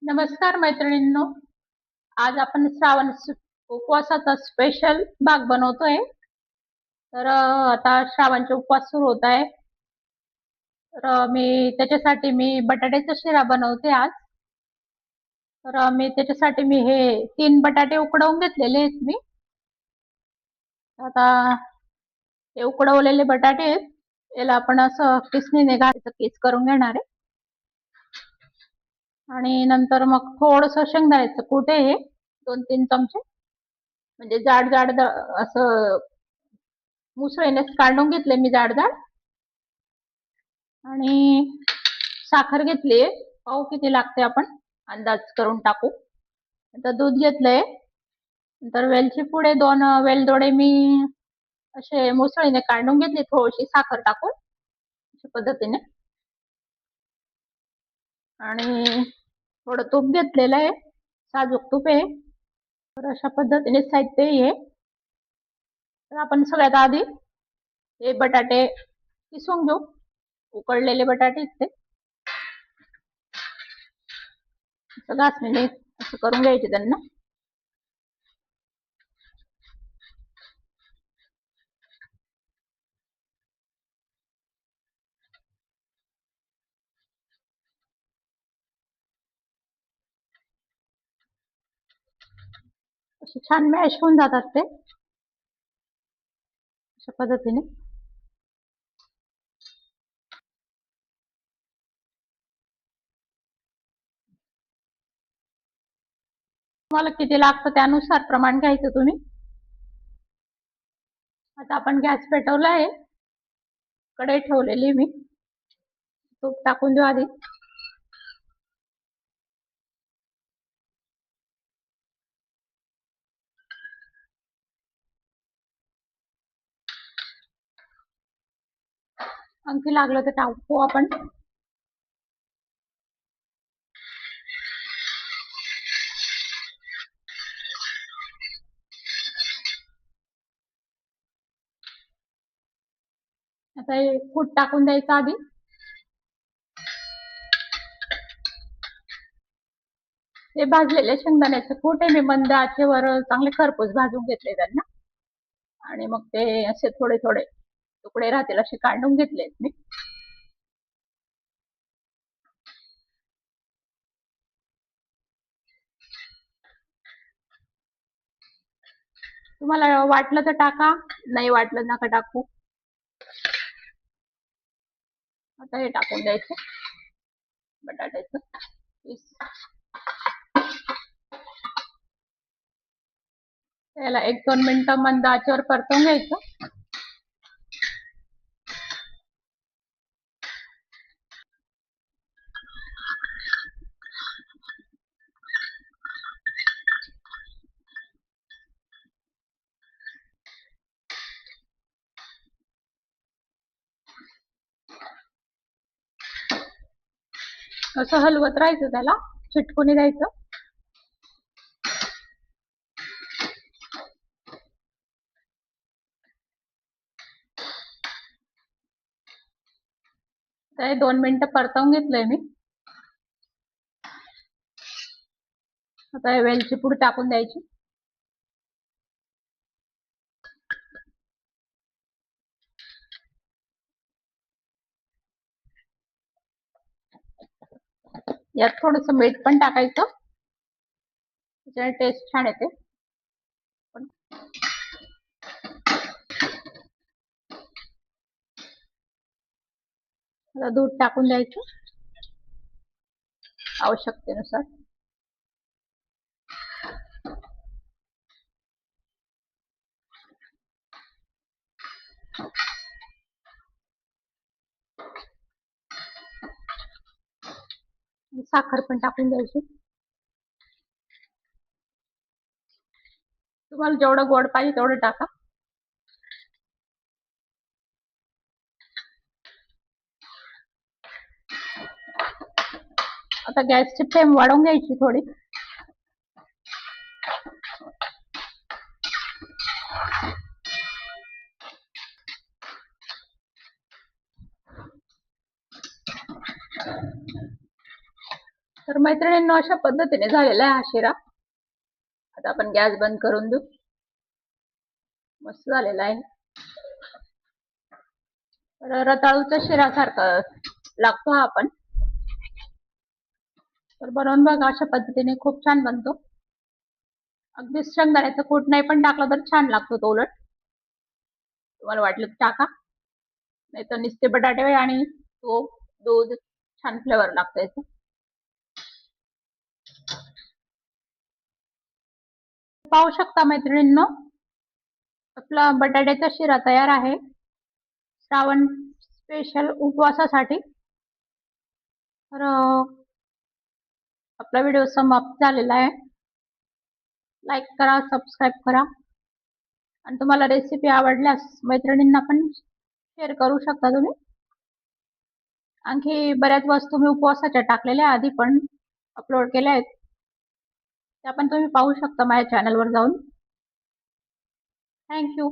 नमस्कार मैत्रिणींनो. आज आपण उपवासाचा स्पेशल भाग बनवतोय. तर आता श्रावणचे उपवास सुरू होत आहे. तर त्याच्यासाठी मी बटाट्याचा शिरा बनवते आज. तर त्याच्यासाठी हे 3 बटाटे उकडवून घेतलेले आहेत मी. आता हे उकडवलेले बटाटे आहेत. याला आपण असं किसणीने किस करून घेणार आहे. आणि नंतर मग थोडंसं शेंगदाण्याचं कूट आहे हे 2-3 चमचे, म्हणजे जाड जाड असं मुसळीने काढून घेतले मी जाड जाड. आणि साखर घेतली, पाव किती लागते आपण अंदाज करून टाकू. आता दूध घेतलंय. नंतर वेलची पुढे 2 वेलदोडे मी असे मुसळीने काढून घेतले, थोडीशी साखर टाकून अशा पद्धतीने. आणि थोडं तूप घेतलेलं आहे, साजूक तूप आहे. तर अशा पद्धतीने साहित्य आहे. तर आपण सगळ्यात आधी हे बटाटे किसून घेऊ. उकडलेले बटाटे ते घासणीने असं करून घ्यायचे त्यांना. असे छान मॅश होऊन जातात ते अशा पद्धतीने. तुम्हाला किती लागतं त्यानुसार प्रमाण घ्यायचं तुम्ही. आता आपण गॅस पेटवला आहे, कढई ठेवलेली मी. तूप टाकून देऊ आधी. आणखी लागलं तर टाकू आपण. आता हे कूट टाकून द्यायचं आधी. हे भाजलेले शेंगदाण्याचे कूट आहे, मी मंद आचेवर चांगले खरपूस भाजून घेतले त्यांना. आणि मग ते असे थोडे थोडे तुकडे राहतील असे काढून घेतलेत मी. तुम्हाला वाटलं तर टाका, नाही वाटलं नका टाकू. आता हे टाकून द्यायचं बटाट्याचं पीस. त्याला 1-2 मिनिटं मंद आचेवर परतवून घ्यायचं. असं हलवत राहायचं, त्याला चिटकून द्यायचं. तर 2 मिनिटं परतवून घेतलंय मी. आता वेलची पूड टाकून द्यायची. यात थोडंसं मीठ पण टाकायचं, त्याच्याने टेस्ट छान येते. दूध टाकून द्यायचं आवश्यकतेनुसार. साखर पण टाकून द्यायची. तुम्हाला जेवढं गोड पाहिजे तेवढं टाका. आता गॅसची फ्लेम वाढवून घ्यायची थोडी. तर मैत्रिणींनो, अशा पद्धतीने झालेला आहे हा शिरा. आता आपण गॅस बंद करून देऊ. मस्त झालेला आहे. तर रताळूच्या शिरासारखा लागतो हा आपण. तर बनवून बघा, अशा पद्धतीने खूप छान बनतो. अगदी शेंगदाण्याचं कूट नाही पण टाकलं तर छान लागतो तो उलट. तुम्हाला वाटलं तर टाका, नाही तर नुसते बटाटे आणि तूप, दूध छान फ्लेवर लागतो याचं. पाहू शकता मैत्रिणींनो, आपला बटाट्याचा शिरा तयार आहे श्रावण स्पेशल उपवासासाठी. तर आपला व्हिडिओ समाप्त झालेला आहे. लाईक करा, सबस्क्राईब करा आणि तुम्हाला रेसिपी आवडल्यास मैत्रिणींना पण शेअर करू शकता तुम्ही. आणखी बऱ्याच वस्तू मी उपवासाच्या टाकलेल्या आधी पण अपलोड केल्या आहेत, त्या पण तुम्ही पाहू शकता माझ्या चॅनलवर जाऊन. थँक्यू.